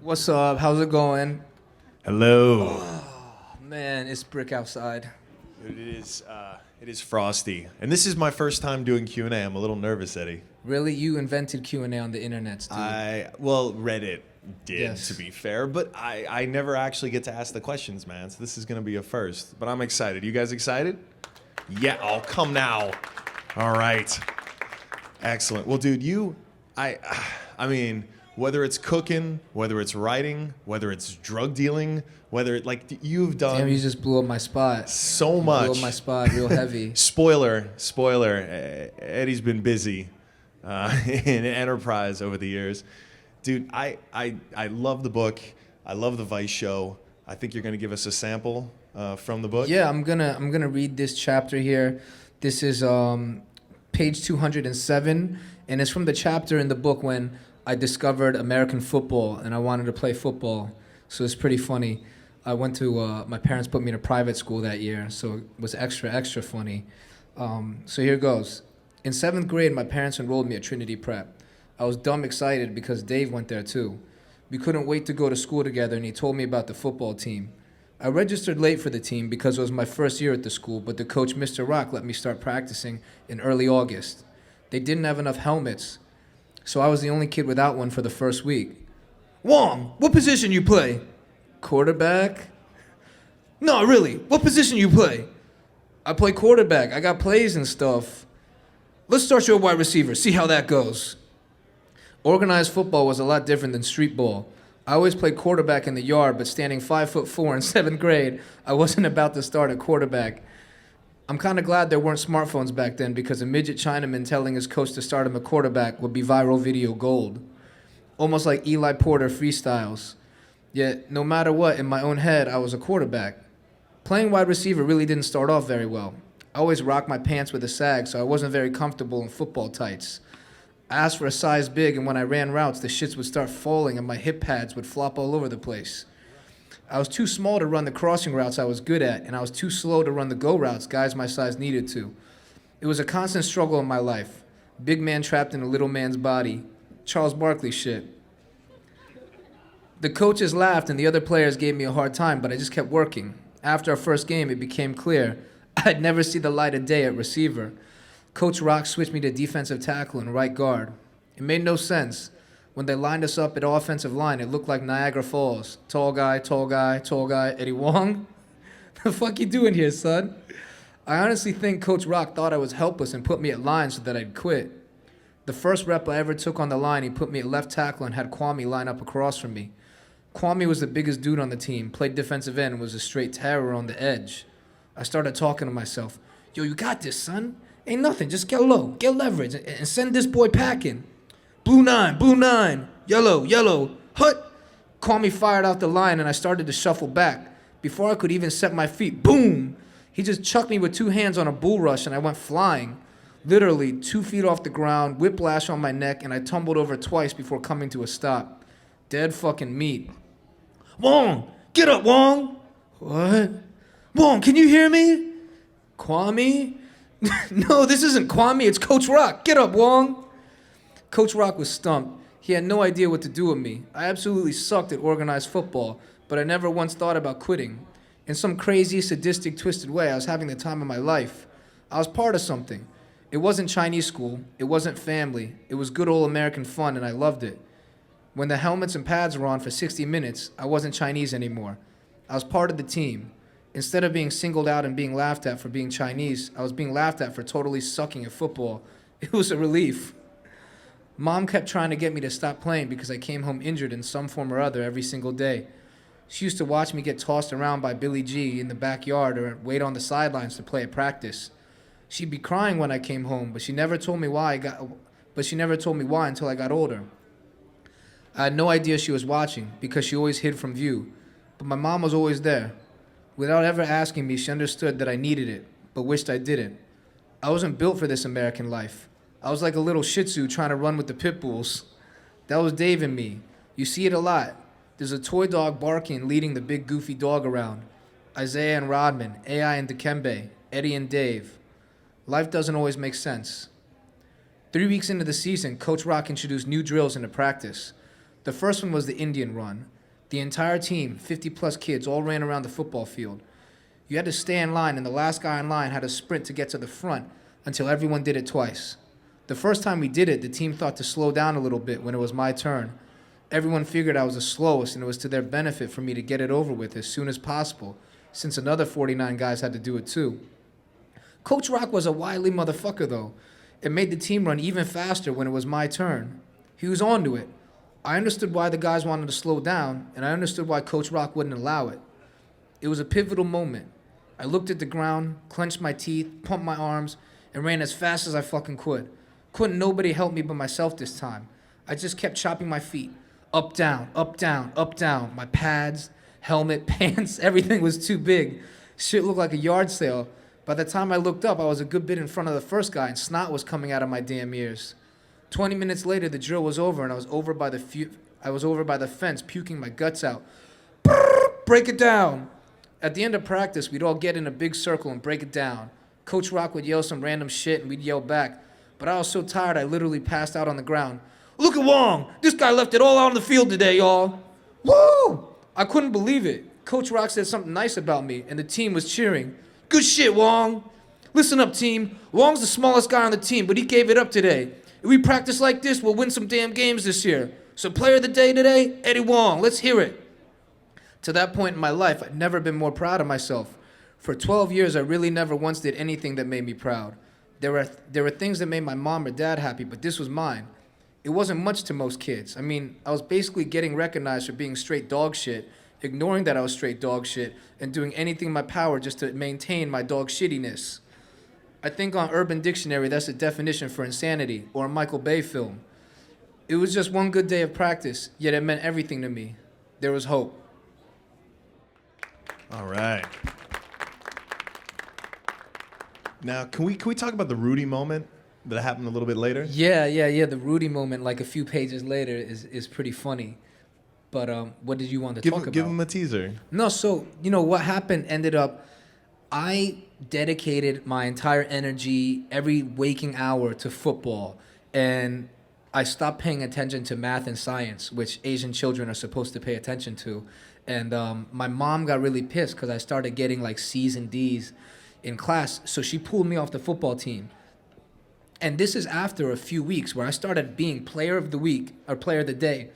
What's up? How's it going? Hello. Man, it's brick outside. It is frosty, and this is my first time doing Q&A. I'm a little nervous, Eddie. Really? You invented Q&A on the internet, dude. Reddit did, Yes. to be fair, but I never actually get to ask the questions, man. So this is gonna be a first, but I'm excited. You guys excited? Yeah. Oh, come now. All right. Excellent. Well, dude, I mean, whether it's cooking, whether it's writing, whether it's drug dealing, you've done Damn, you just blew up my spot. so You much. blew up my spot real heavy. Spoiler. Eddie's been busy in enterprise over the years. Dude, I love the book. I love the Vice show. I think you're going to give us a sample from the book. Yeah, I'm gonna read this chapter here. This is page 207, and it's from the chapter in the book when I discovered American football and I wanted to play football. So it's pretty funny. I went to my parents put me in a private school that year, so it was extra funny. So here goes. In 7th grade, my parents enrolled me at Trinity Prep. I was dumb excited because Dave went there too. We couldn't wait to go to school together, and he told me about the football team. I registered late for the team because it was my first year at the school, but the coach, Mr. Rock, let me start practicing in early August. They didn't have enough helmets, so I was the only kid without one for the first week. Wong, what position you play? Quarterback? No, really, what position you play? I play quarterback. I got plays and stuff. Let's start you at wide receiver, see how that goes. Organized football was a lot different than street ball. I always played quarterback in the yard, but standing 5'4" in 7th grade, I wasn't about to start at quarterback. I'm kind of glad there weren't smartphones back then because a midget Chinaman telling his coach to start him a quarterback would be viral video gold. Almost like Eli Porter freestyles. Yet, no matter what, in my own head, I was a quarterback. Playing wide receiver really didn't start off very well. I always rocked my pants with a sag, so I wasn't very comfortable in football tights. I asked for a size big, and when I ran routes, the shits would start falling and my hip pads would flop all over the place. I was too small to run the crossing routes I was good at, and I was too slow to run the go routes guys my size needed to. It was a constant struggle in my life. Big man trapped in a little man's body. Charles Barkley shit. The coaches laughed and the other players gave me a hard time, but I just kept working. After our first game, it became clear I'd never see the light of day at receiver. Coach Rock switched me to defensive tackle and right guard. It made no sense. When they lined us up at offensive line, it looked like Niagara Falls. Tall guy, Eddie Huang? The fuck you doing here, son? I honestly think Coach Rock thought I was helpless and put me at line so that I'd quit. The first rep I ever took on the line, he put me at left tackle and had Kwame line up across from me. Kwame was the biggest dude on the team, played defensive end, and was a straight terror on the edge. I started talking to myself. Yo, you got this, son. Ain't nothing, just get low, get leverage, and send this boy packing. Blue 9, yellow, hut. Kwame fired out the line and I started to shuffle back. Before I could even set my feet, boom! He just chucked me with two hands on a bull rush and I went flying. Literally 2 feet off the ground, whiplash on my neck, and I tumbled over twice before coming to a stop. Dead fucking meat. Wong! Get up, Wong! What? Wong, can you hear me? Kwame? No, this isn't Kwame, it's Coach Rock. Get up, Wong! Coach Rock was stumped. He had no idea what to do with me. I absolutely sucked at organized football, but I never once thought about quitting. In some crazy, sadistic, twisted way, I was having the time of my life. I was part of something. It wasn't Chinese school. It wasn't family. It was good old American fun, and I loved it. When the helmets and pads were on for 60 minutes, I wasn't Chinese anymore. I was part of the team. Instead of being singled out and being laughed at for being Chinese, I was being laughed at for totally sucking at football. It was a relief. Mom kept trying to get me to stop playing because I came home injured in some form or other every single day. She used to watch me get tossed around by Billy G in the backyard or wait on the sidelines to play at practice. She'd be crying when I came home, but she never told me why until I got older. I had no idea she was watching because she always hid from view, but my mom was always there. Without ever asking me, she understood that I needed it, but wished I didn't. I wasn't built for this American life. I was like a little shih tzu trying to run with the pit bulls. That was Dave and me. You see it a lot. There's a toy dog barking leading the big goofy dog around. Isaiah and Rodman, AI and Dikembe, Eddie and Dave. Life doesn't always make sense. 3 weeks into the season, Coach Rock introduced new drills into practice. The first one was the Indian run. The entire team, 50 plus kids, all ran around the football field. You had to stay in line, and the last guy in line had to sprint to get to the front until everyone did it twice. The first time we did it, the team thought to slow down a little bit when it was my turn. Everyone figured I was the slowest, and it was to their benefit for me to get it over with as soon as possible, since another 49 guys had to do it too. Coach Rock was a wily motherfucker, though. It made the team run even faster when it was my turn. He was onto it. I understood why the guys wanted to slow down, and I understood why Coach Rock wouldn't allow it. It was a pivotal moment. I looked at the ground, clenched my teeth, pumped my arms, and ran as fast as I fucking could. Couldn't nobody help me but myself this time. I just kept chopping my feet. Up, down, up, down, up, down. My pads, helmet, pants, everything was too big. Shit looked like a yard sale. By the time I looked up, I was a good bit in front of the first guy, and snot was coming out of my damn ears. 20 minutes later, the drill was over, and I was over by the fence, puking my guts out. Break it down. At the end of practice, we'd all get in a big circle and break it down. Coach Rock would yell some random shit, and we'd yell back. But I was so tired, I literally passed out on the ground. Look at Wong. This guy left it all out on the field today, y'all. Woo! I couldn't believe it. Coach Rock said something nice about me, and the team was cheering. Good shit, Wong. Listen up, team. Wong's the smallest guy on the team, but he gave it up today. If we practice like this, we'll win some damn games this year. So player of the day today, Eddie Huang. Let's hear it. To that point in my life, I'd never been more proud of myself. For 12 years, I really never once did anything that made me proud. There were things that made my mom or dad happy, but this was mine. It wasn't much to most kids. I mean, I was basically getting recognized for being straight dog shit, ignoring that I was straight dog shit, and doing anything in my power just to maintain my dog shittiness. I think on Urban Dictionary, that's a definition for insanity, or a Michael Bay film. It was just one good day of practice, yet it meant everything to me. There was hope. All right. Now, can we talk about the Rudy moment that happened a little bit later? Yeah. The Rudy moment, like a few pages later, is pretty funny. But what did you want to talk about? Give him a teaser. No, so, what happened ended up, I dedicated my entire energy, every waking hour to football. And I stopped paying attention to math and science, which Asian children are supposed to pay attention to. And my mom got really pissed because I started getting like C's and D's in class. So she pulled me off the football team. And this is after a few weeks where I started being player of the week or player of the day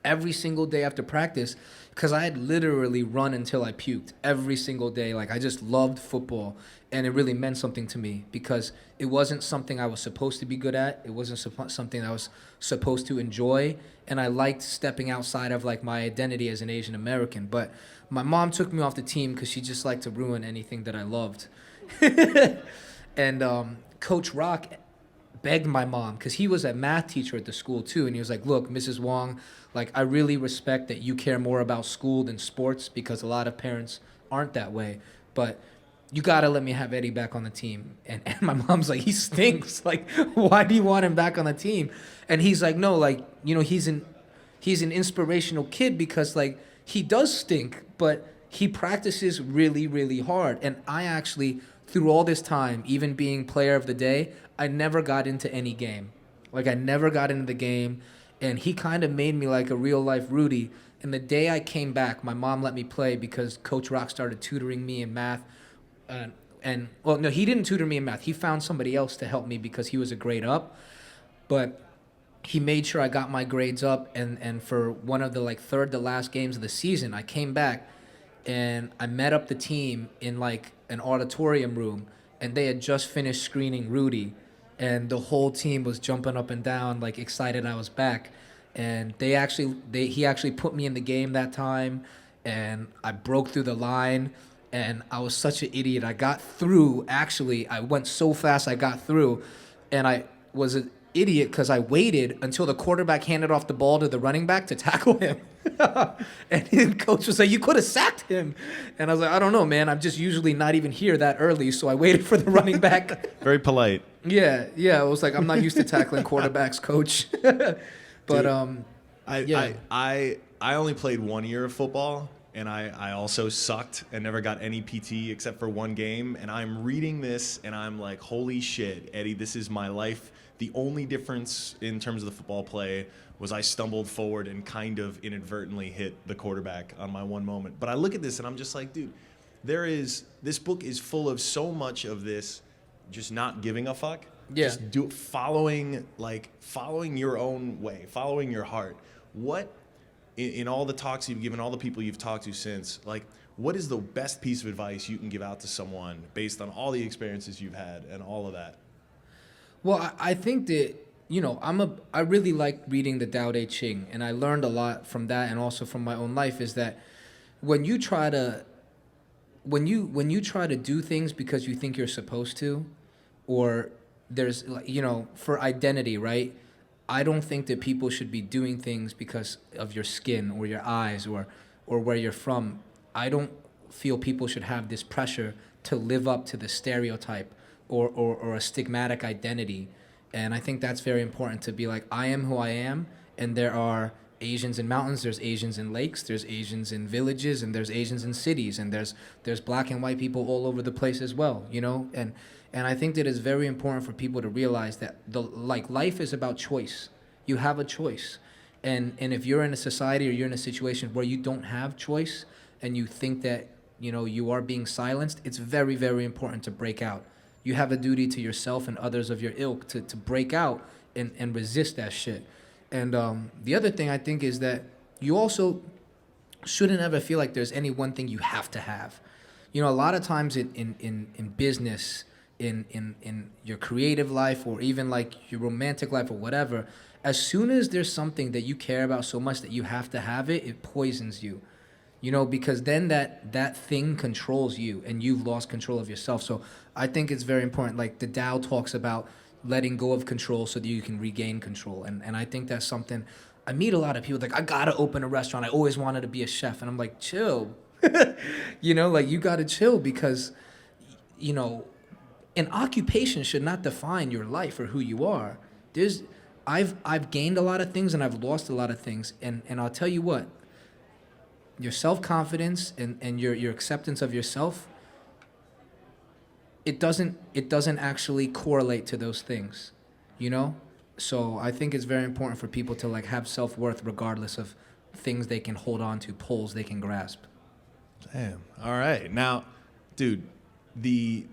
every single day after practice, because I had literally run until I puked every single day. Like, I just loved football, and it really meant something to me because it wasn't something I was supposed to be good at. It wasn't something I was supposed to enjoy, and I liked stepping outside of like my identity as an Asian American. But my mom took me off the team because she just liked to ruin anything that I loved. And Coach Rock begged my mom, because he was a math teacher at the school too, and he was like, look, Mrs. Wong, like, I really respect that you care more about school than sports, because a lot of parents aren't that way, but you gotta let me have Eddie back on the team. And my mom's like, he stinks. Like, why do you want him back on the team? And he's like, no, like, he's an inspirational kid because, like, he does stink, but he practices really, really hard. And I actually, through all this time, even being player of the day, I never got into any game. Like, I never got into the game, and he kind of made me like a real-life Rudy. And the day I came back, my mom let me play because Coach Rock started tutoring me in math. Well, no, he didn't tutor me in math. He found somebody else to help me because he was a grade up. But he made sure I got my grades up, and for one of the, like, third to last games of the season, I came back, and I met up the team in, like, an auditorium room, and they had just finished screening Rudy. And the whole team was jumping up and down, like, excited I was back. And he actually put me in the game that time, and I broke through the line, and I was such an idiot. I got through, actually. I went so fast I got through, and I was an idiot because I waited until the quarterback handed off the ball to the running back to tackle him. And the coach was like, you could have sacked him. And I was like, I don't know, man. I'm just usually not even here that early, so I waited for the running back. Very polite. Yeah. I was like, I'm not used to tackling quarterbacks, coach. But Dude, yeah. I only played 1 year of football, and I also sucked and never got any PT except for one game. And I'm reading this, and I'm like, holy shit, Eddie, this is my life. The only difference in terms of the football play was I stumbled forward and kind of inadvertently hit the quarterback on my one moment. But I look at this and I'm just like, dude, this book is full of so much of this just not giving a fuck. Yeah. Just following your own way, following your heart. What in all the talks you've given, all the people you've talked to since, like, what is the best piece of advice you can give out to someone based on all the experiences you've had and all of that? Well, I think that, I really like reading the Tao Te Ching, and I learned a lot from that, and also from my own life, is that when you try to do things because you think you're supposed to, or there's, for identity, right? I don't think that people should be doing things because of your skin or your eyes or where you're from. I don't feel people should have this pressure to live up to the stereotype or a stigmatic identity. And I think that's very important, to be like, I am who I am, and there are Asians in mountains, there's Asians in lakes, there's Asians in villages, and there's Asians in cities, and there's black and white people all over the place as well, And I think that it's very important for people to realize that life is about choice. You have a choice. And if you're in a society or you're in a situation where you don't have choice and you think that, you are being silenced, it's very, very important to break out. You have a duty to yourself and others of your ilk to break out and resist that shit. And the other thing I think is that you also shouldn't ever feel like there's any one thing you have to have. A lot of times in business, in your creative life, or even like your romantic life or whatever, as soon as there's something that you care about so much that you have to have it, it poisons you. Because then that thing controls you and you've lost control of yourself. So I think it's very important. Like the Tao talks about letting go of control so that you can regain control. And I think that's something, I meet a lot of people like, I gotta open a restaurant. I always wanted to be a chef. And I'm like, chill. You gotta chill, because, an occupation should not define your life or who you are. I've gained a lot of things and I've lost a lot of things. And I'll tell you what, your self-confidence and your acceptance of yourself, it doesn't actually correlate to those things, So I think it's very important for people to have self-worth regardless of things they can hold on to, poles they can grasp. Damn. All right. Now, dude,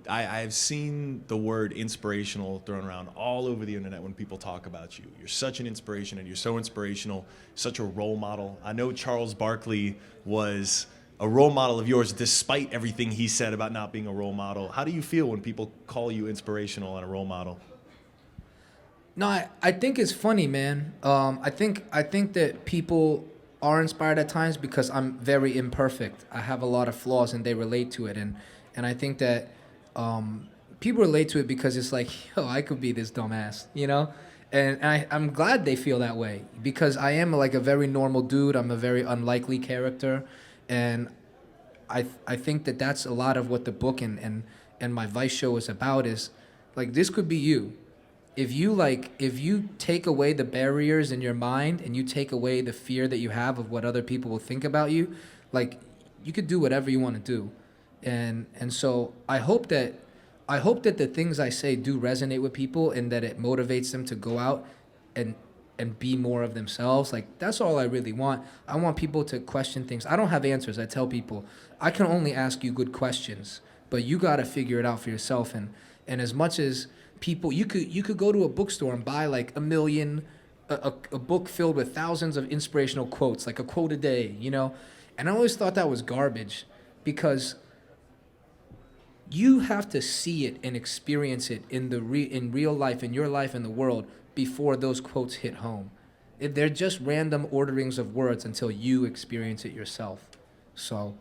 I've seen the word inspirational thrown around all over the internet when people talk about you. You're such an inspiration, and you're so inspirational, such a role model. I know Charles Barkley was a role model of yours despite everything he said about not being a role model. How do you feel when people call you inspirational and a role model? No, I think it's funny, man. I think that people are inspired at times because I'm very imperfect. I have a lot of flaws and they relate to it. And I think that people relate to it because it's like, yo, I could be this dumbass, And I'm glad they feel that way, because I am like a very normal dude. I'm a very unlikely character. And I think that that's a lot of what the book and my Vice show is about, is like, this could be you. If you take away the barriers in your mind and you take away the fear that you have of what other people will think about you, like, you could do whatever you want to do. And so I hope that the things I say do resonate with people, and that it motivates them to go out and be more of themselves. Like, that's all I really want. I want people to question things. I don't have answers. I tell people, I can only ask you good questions, but you got to figure it out for yourself. And as much as people, you could go to a bookstore and buy like a book filled with thousands of inspirational quotes, like a quote a day, And I always thought that was garbage, because you have to see it and experience it in real life, in your life, in the world, before those quotes hit home. They're just random orderings of words until you experience it yourself. So,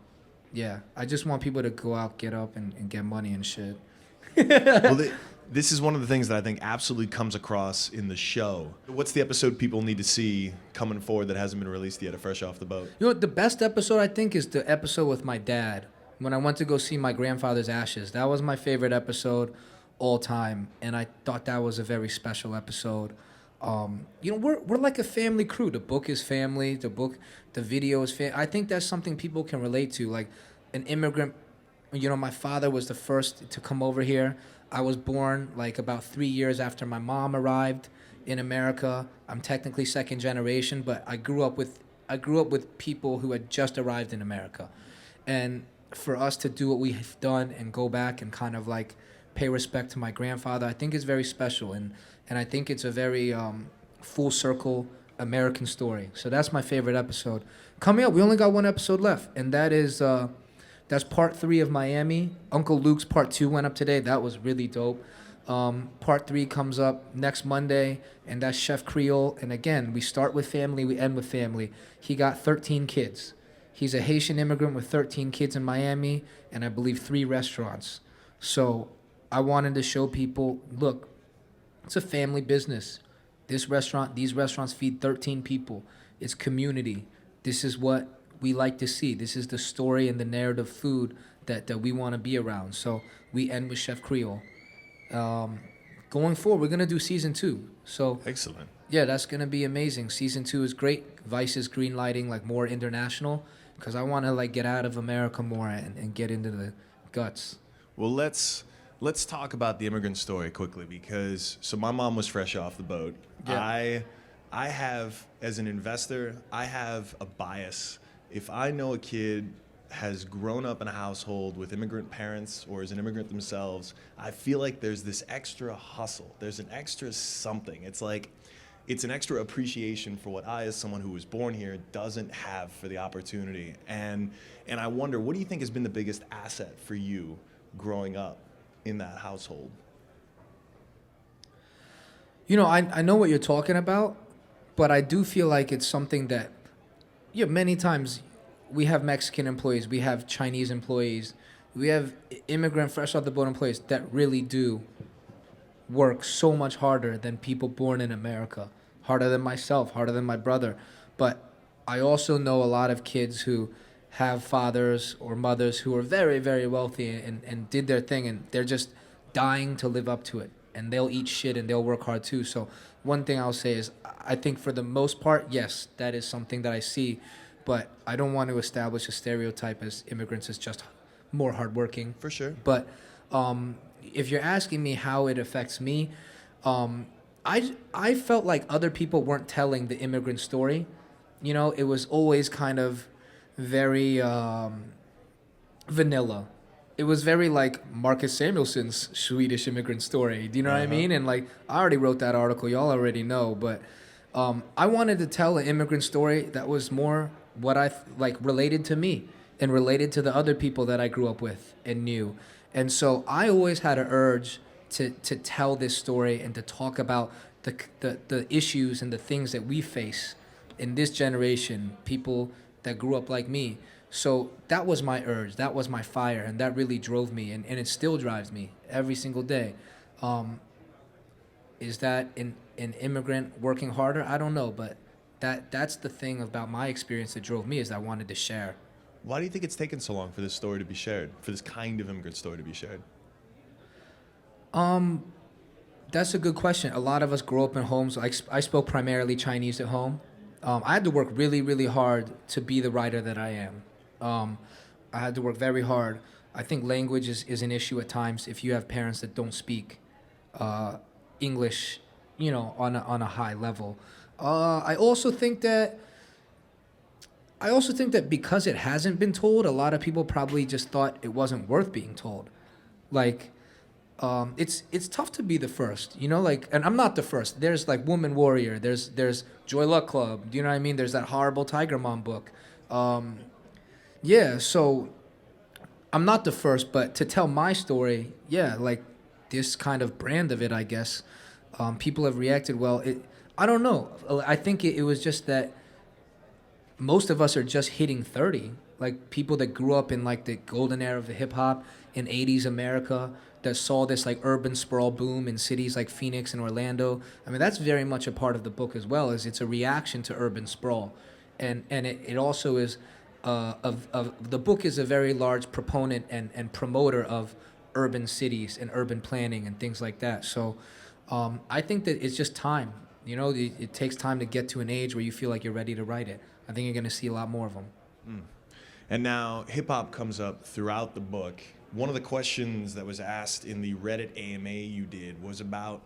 yeah, I just want people to go out, get up, and get money and shit. Well, this is one of the things that I think absolutely comes across in the show. What's the episode people need to see coming forward that hasn't been released yet, Fresh Off the Boat? The best episode, I think, is the episode with my dad, when I went to go see my grandfather's ashes. That was my favorite episode all time, and I thought that was a very special episode. We're like a family crew. The book is family. The video is family. I think that's something people can relate to. Like, an immigrant, my father was the first to come over here. I was born like about 3 years after my mom arrived in America. I'm technically second generation, but I grew up with people who had just arrived in America. And for us to do what we've done and go back and kind of like pay respect to my grandfather, I think is very special. And I think it's a very full circle American story. So that's my favorite episode. Coming up, we only got one episode left, and that's part 3 of Miami. Uncle Luke's part 2 went up today. That was really dope. Part 3 comes up next Monday, and that's Chef Creole. And again, we start with family, we end with family. He got 13 kids. He's a Haitian immigrant with 13 kids in Miami, and I believe 3 restaurants. So I wanted to show people, look, it's a family business. These restaurants feed 13 people. It's community. This is what we like to see. This is the story and the narrative food that we want to be around. So we end with Chef Creole. Going forward, we're going to do season 2. So Excellent. yeah, that's going to be amazing. Season 2 is great. Vice is green lighting like more international because I want to like get out of America more and get into the guts. Well, let's talk about the immigrant story quickly because so my mom was fresh off the boat. Yeah. I have, as an investor, I have a bias. If I know a kid has grown up in a household with immigrant parents or is an immigrant themselves, I feel like there's this extra hustle. There's an extra something. It's like it's an extra appreciation for what I, as someone who was born here, doesn't have for the opportunity. And I wonder, what do you think has been the biggest asset for you growing up in that household? You know, I know what you're talking about, but I do feel like it's something that, yeah, many times we have Mexican employees, we have Chinese employees, we have immigrant fresh off the boat employees that really do work so much harder than people born in America, harder than myself, harder than my brother. But I also know a lot of kids who have fathers or mothers who are very, very wealthy and did their thing, and they're just dying to live up to it. And they'll eat shit and they'll work hard too. So one thing I'll say is I think for the most part, yes, that is something that I see. But I don't want to establish a stereotype as immigrants as just more hardworking. For sure. But if you're asking me how it affects me, I felt like other people weren't telling the immigrant story. You know, it was always kind of very vanilla. It was very like Marcus Samuelsson's Swedish immigrant story. Do you know what I mean? And like I already wrote that article. Y'all already know. But I wanted to tell an immigrant story that was more what I like related to me and related to the other people that I grew up with and knew. And so I always had an urge to tell this story and to talk about the issues and the things that we face in this generation, people that grew up like me. So that was my urge, that was my fire, and that really drove me, and it still drives me every single day. Is that an immigrant working harder? I don't know, but that's the thing about my experience that drove me is I wanted to share. Why do you think it's taken so long for this story to be shared, for this kind of immigrant story to be shared? That's a good question. A lot of us grow up in homes. I spoke primarily Chinese at home. I had to work really, really hard to be the writer that I am. I had to work very hard. I think language is an issue at times if you have parents that don't speak English, you know, on a high level. I also think that because it hasn't been told, a lot of people probably just thought it wasn't worth being told. Like, it's tough to be the first, you know, like, and I'm not the first. There's like Woman Warrior, there's Joy Luck Club, do you know what I mean? There's that horrible Tiger Mom book. Yeah, so I'm not the first, but to tell my story, yeah, like this kind of brand of it, I guess, people have reacted well. I don't know. I think it was just that most of us are just hitting 30. Like people that grew up in like the golden era of the hip hop in 80s America that saw this like urban sprawl boom in cities like Phoenix and Orlando. I mean, that's very much a part of the book as well, as it's a reaction to urban sprawl. And it also is, the book is a very large proponent and promoter of urban cities and urban planning and things like that. So I think that it's just time. You know, it takes time to get to an age where you feel like you're ready to write it. I think you're going to see a lot more of them. And now hip hop comes up throughout the book. one of the questions that was asked in the Reddit AMA you did was about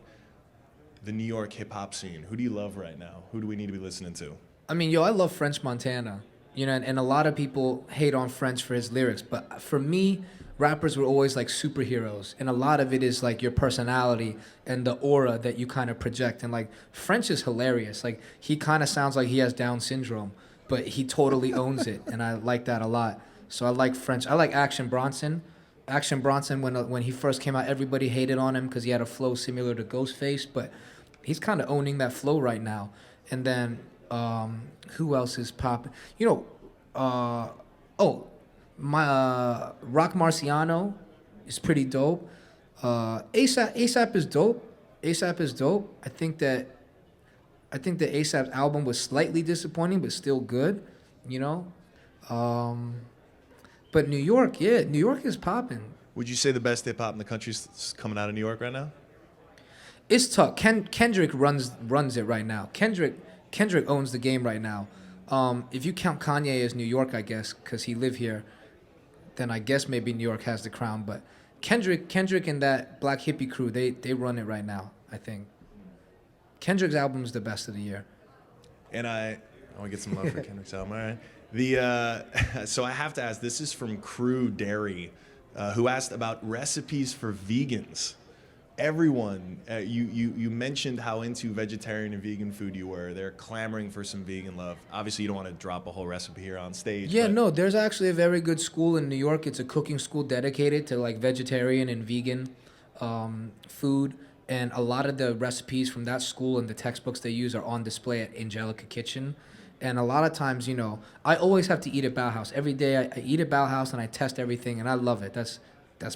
the New York hip hop scene. Who do you love right now? Who do we need to be listening to? I mean, I love French Montana. And a lot of people hate on French for his lyrics, but for me, rappers were always like superheroes, and a lot of it is like your personality and the aura that you kind of project. And like French is hilarious. Like he kind of sounds like he has Down syndrome, but he totally owns it, and I like that a lot. So I like French. I like Action Bronson. Action Bronson, when he first came out, everybody hated on him because he had a flow similar to Ghostface, but he's kind of owning that flow right now. And then who else is popping? Rock Marciano is pretty dope. ASAP is dope. ASAP is dope. I think that ASAP's album was slightly disappointing, but still good. But New York is popping. Would you say the best hip hop in the country is coming out of New York right now? It's tough. Kendrick runs it right now. Kendrick owns the game right now. If you count Kanye as New York, I guess, because he lived here, then I guess maybe New York has the crown. But Kendrick and that Black Hippie crew, they run it right now, I think. Kendrick's album is the best of the year. And I want to get some love for Kendrick's album. All right. So I have to ask, this is from Crew Dairy, who asked about recipes for vegans. Everyone, you mentioned how into vegetarian and vegan food you were. They're clamoring for some vegan love. Obviously, you don't want to drop a whole recipe here on stage. Yeah, no, there's actually a very good school in New York. It's a cooking school dedicated to like vegetarian and vegan food. And a lot of the recipes from that school and the textbooks they use are on display at Angelica Kitchen. And a lot of times, I always have to eat at Baohaus. Every day I eat at Baohaus and I test everything, and I love it. That's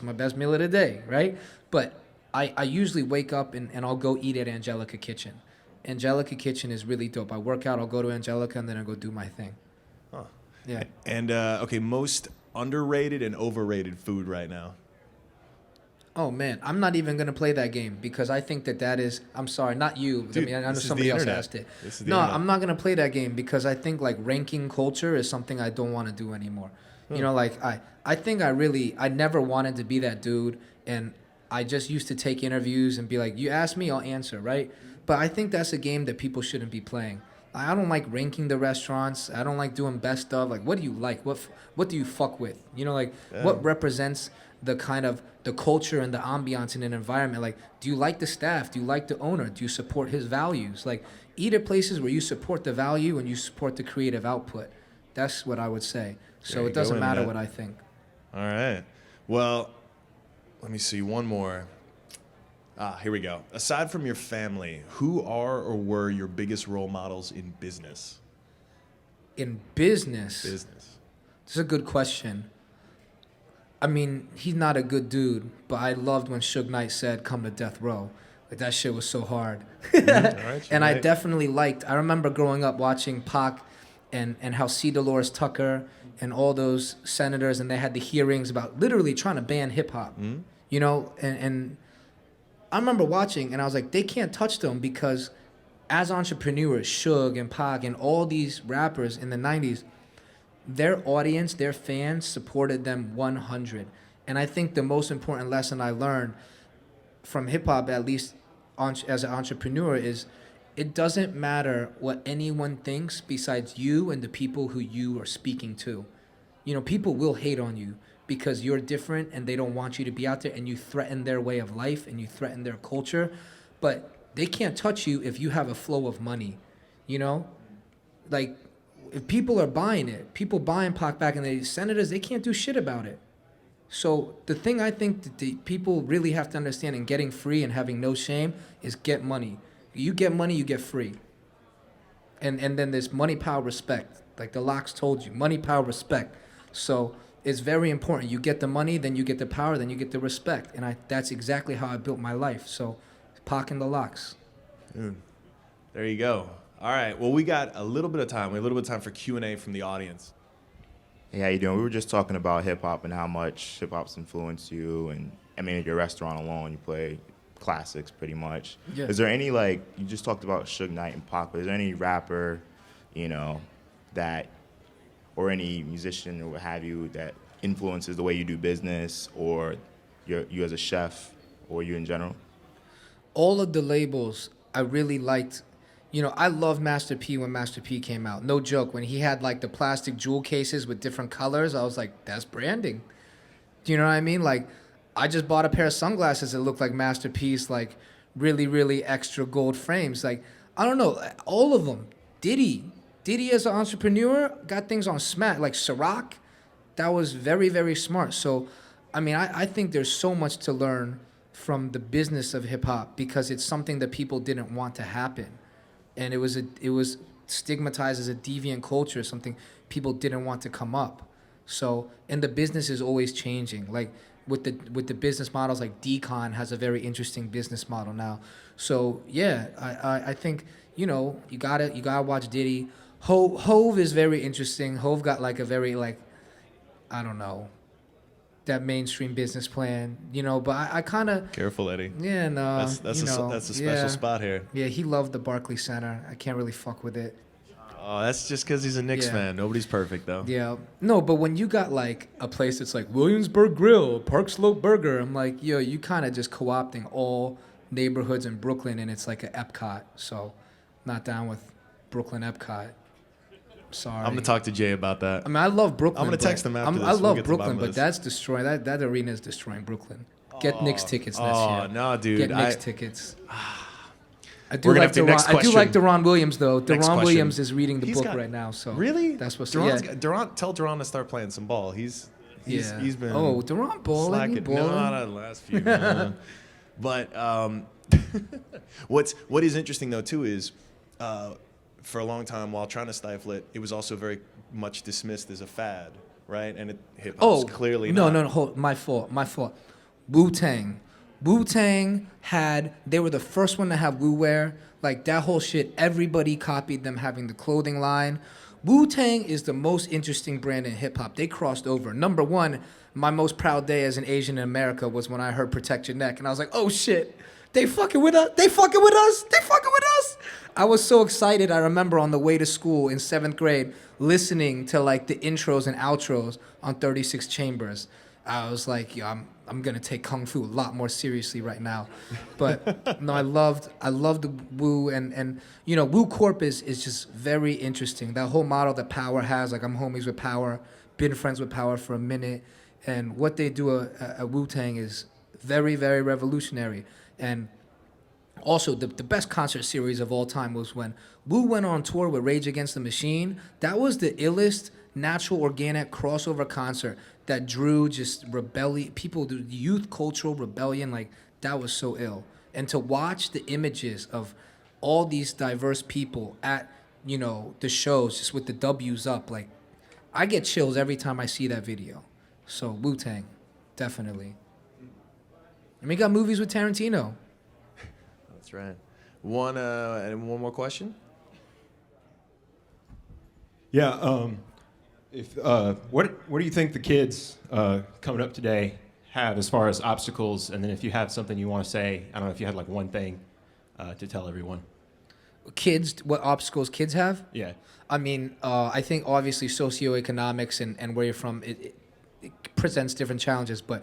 my best meal of the day, right? But I usually wake up and I'll go eat at Angelica Kitchen. Angelica Kitchen is really dope. I work out, I'll go to Angelica, and then I go do my thing. Huh. Yeah. And, okay, most underrated and overrated food right now? Oh, man, I'm not even going to play that game because I think that is... I'm sorry, not you. Dude, I know somebody else asked it. No, I'm not going to play that game because I think, like, ranking culture is something I don't want to do anymore. I think I never wanted to be that dude, and I just used to take interviews and be like, you ask me, I'll answer, right? But I think that's a game that people shouldn't be playing. I don't like ranking the restaurants. I don't like doing best of. Like, what do you like? What do you fuck with? What represents the kind of the culture and the ambiance in an environment? Like, do you like the staff? Do you like the owner? Do you support his values? Like, eat at places where you support the value and you support the creative output. That's what I would say. So it doesn't matter what I think. All right. Well, let me see one more. Here we go. Aside from your family, who are or were your biggest role models in business? In business? Business. This is a good question. I mean, he's not a good dude, but I loved when Suge Knight said, "Come to death row." Like, that shit was so hard. All right, and I definitely I remember growing up watching Pac and how C. Dolores Tucker and all those senators, and they had the hearings about literally trying to ban hip-hop. And I remember watching, and I was like, they can't touch them because as entrepreneurs, Suge and Pac and all these rappers in the 90s, their audience, their fans supported them 100. And I think the most important lesson I learned from hip-hop, at least as an entrepreneur, is it doesn't matter what anyone thinks besides you and the people who you are speaking to. People will hate on you because you're different and they don't want you to be out there, and you threaten their way of life and you threaten their culture. But they can't touch you if you have a flow of money, Like, if people are buying it, people buying Pac back in the senators, they can't do shit about it. So the thing I think that the people really have to understand in getting free and having no shame is get money. You get money, you get free. And then there's money, power, respect. Like the Locks told you, money, power, respect. So it's very important. You get the money, then you get the power, then you get the respect. And that's exactly how I built my life. So Pac and the Locks. Dude, there you go. All right. Well, we got a little bit of time. We have a little bit of time for Q&A from the audience. Hey, how you doing? We were just talking about hip-hop and how much hip-hop's influenced you. And, I mean, at your restaurant alone, you play classics pretty much. Yeah. Is there any, you just talked about Suge Knight and Pac, but is there any rapper, that, or any musician or what have you that influences the way you do business, or you as a chef, or you in general? All of the labels I really liked. You know, I loved Master P when Master P came out. No joke. When he had like the plastic jewel cases with different colors, I was like, that's branding. Do you know what I mean? Like, I just bought a pair of sunglasses that looked like Master P's, like really, really extra gold frames. Like, I don't know, all of them. Diddy as an entrepreneur got things on smack. Like Ciroc, that was very, very smart. So, I mean, I think there's so much to learn from the business of hip hop because it's something that people didn't want to happen, and it was stigmatized as a deviant culture, something people didn't want to come up. So, and the business is always changing. Like with the business models, like Decon has a very interesting business model now. So yeah, I think you know you gotta watch Diddy. Hove is very interesting. Hove got like a very like I don't know that mainstream business plan, you know. But I kind of Careful, Eddie. yeah no That's you know, a special yeah. spot here. Yeah, he loved the Barclays Center. I can't really fuck with it. Oh, that's just because he's a Knicks Yeah. fan. Nobody's perfect though. Yeah. No, but when you got like a place that's like Williamsburg Grill, Park Slope Burger, I'm like, yo, you kind of just co-opting all neighborhoods in Brooklyn and it's like a Epcot. So, not down with Brooklyn Epcot. Sorry. I'm gonna talk to Jay about that. I mean, I love Brooklyn. I'm gonna but text him after I this. We'll love get to the Brooklyn, bottom of but this. that's destroying that arena is destroying Brooklyn. Get Knicks tickets next Oh year. no, dude. Get Knicks tickets. I do We're gonna like have to- next Deron. I do question. like Deron Williams though. Next Deron question. Williams is reading the He's book got- right now. So Really? that's what's Duran's yeah. got- Duran, tell Duran to start playing some ball. He's been Oh, Deron balling. He slacking. No, balling. not the last few. But what is interesting though too is for a long time while trying to stifle it, it was also very much dismissed as a fad, right? And hip hop's clearly no, not. no, no, hold, my fault. Wu-Tang. They were the first one to have Wu wear. Like that whole shit, everybody copied them having the clothing line. Wu-Tang is the most interesting brand in hip hop. They crossed over. Number one, my most proud day as an Asian in America was when I heard Protect Your Neck. And I was like, oh shit, they fucking with us. They fucking with us. They fucking with us. I was so excited. I remember on the way to school in 7th grade, listening to like the intros and outros on 36 Chambers. I was like, yo, I'm gonna take Kung Fu a lot more seriously right now. But no, I loved the Wu and you know, Wu Corp is just very interesting. That whole model that Power has, like I'm homies with Power, been friends with Power for a minute, and what they do at Wu-Tang is very, very revolutionary. And also, the best concert series of all time was when Wu went on tour with Rage Against the Machine. That was the illest, natural, organic crossover concert that drew just people, the youth cultural rebellion. Like, that was so ill. And to watch the images of all these diverse people at, you know, the shows, just with the W's up, like, I get chills every time I see that video. So, Wu-Tang, definitely. And we got movies with Tarantino. That's right. And one more question. Yeah. What do you think the kids coming up today have as far as obstacles? And then if you have something you want to say, I don't know if you had like one thing to tell everyone. Kids, what obstacles kids have? Yeah. I mean, I think obviously socioeconomics and where you're from, it presents different challenges. But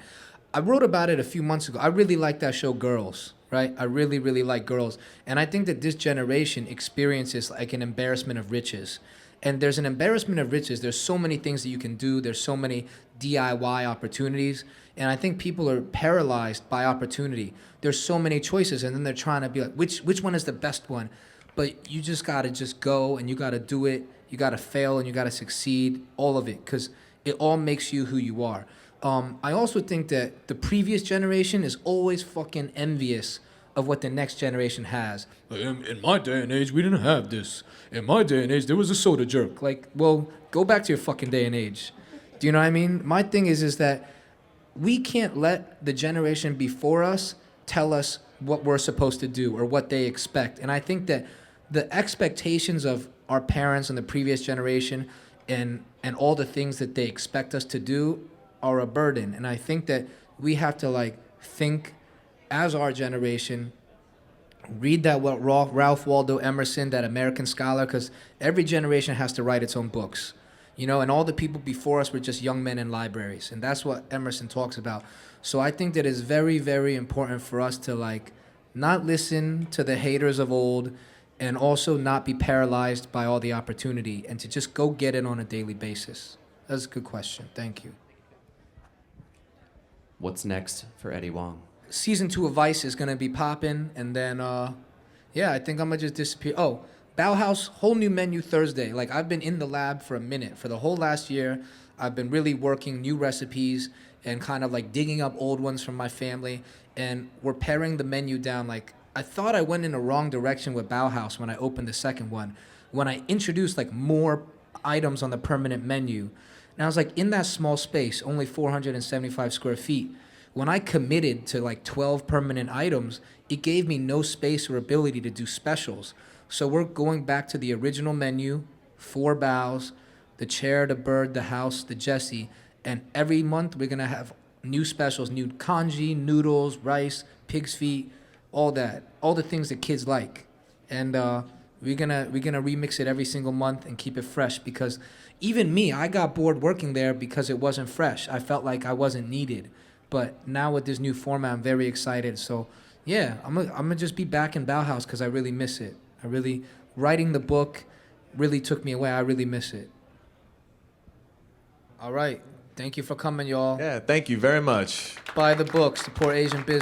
I wrote about it a few months ago. I really like that show, Girls, right? I really, really like Girls. And I think that this generation experiences like an embarrassment of riches. And there's an embarrassment of riches. There's so many things that you can do. There's so many DIY opportunities. And I think people are paralyzed by opportunity. There's so many choices, and then they're trying to be like, which one is the best one? But you just got to just go, and you got to do it. You got to fail, and you got to succeed, all of it, because it all makes you who you are. I also think that the previous generation is always fucking envious of what the next generation has. In my day and age, we didn't have this. In my day and age, there was a soda jerk. Like, well, go back to your fucking day and age. Do you know what I mean? My thing is that we can't let the generation before us tell us what we're supposed to do or what they expect. And I think that the expectations of our parents and the previous generation and all the things that they expect us to do are a burden. And I think that we have to like think as our generation, read that Ralph Waldo Emerson, that American scholar, because every generation has to write its own books. You know, and all the people before us were just young men in libraries, and that's what Emerson talks about. So I think that it's very, very important for us to like not listen to the haters of old, and also not be paralyzed by all the opportunity, and to just go get it on a daily basis. That's a good question. Thank you. What's next for Eddie Huang? Season 2 of Vice is gonna be popping, and then yeah, I think I'm gonna just disappear. Oh, Baohaus, whole new menu Thursday. Like, I've been in the lab for a minute. For the whole last year, I've been really working new recipes and kind of like digging up old ones from my family, and we're paring the menu down. Like, I thought I went in a wrong direction with Baohaus when I opened the second one, when I introduced like more items on the permanent menu. And I was like, in that small space, only 475 square feet, when I committed to like 12 permanent items, it gave me no space or ability to do specials. So we're going back to the original menu, 4 bows, the chair, the bird, the house, the Jesse, and every month we're gonna have new specials, new congee, noodles, rice, pig's feet, all that, all the things that kids like. And we're gonna remix it every single month and keep it fresh, because even me, I got bored working there because it wasn't fresh. I felt like I wasn't needed. But now with this new format, I'm very excited. So yeah, I'm gonna just be back in Baohaus because I really miss it. Writing the book really took me away. I really miss it. All right. Thank you for coming, y'all. Yeah, thank you very much. Buy the book. Support Asian business.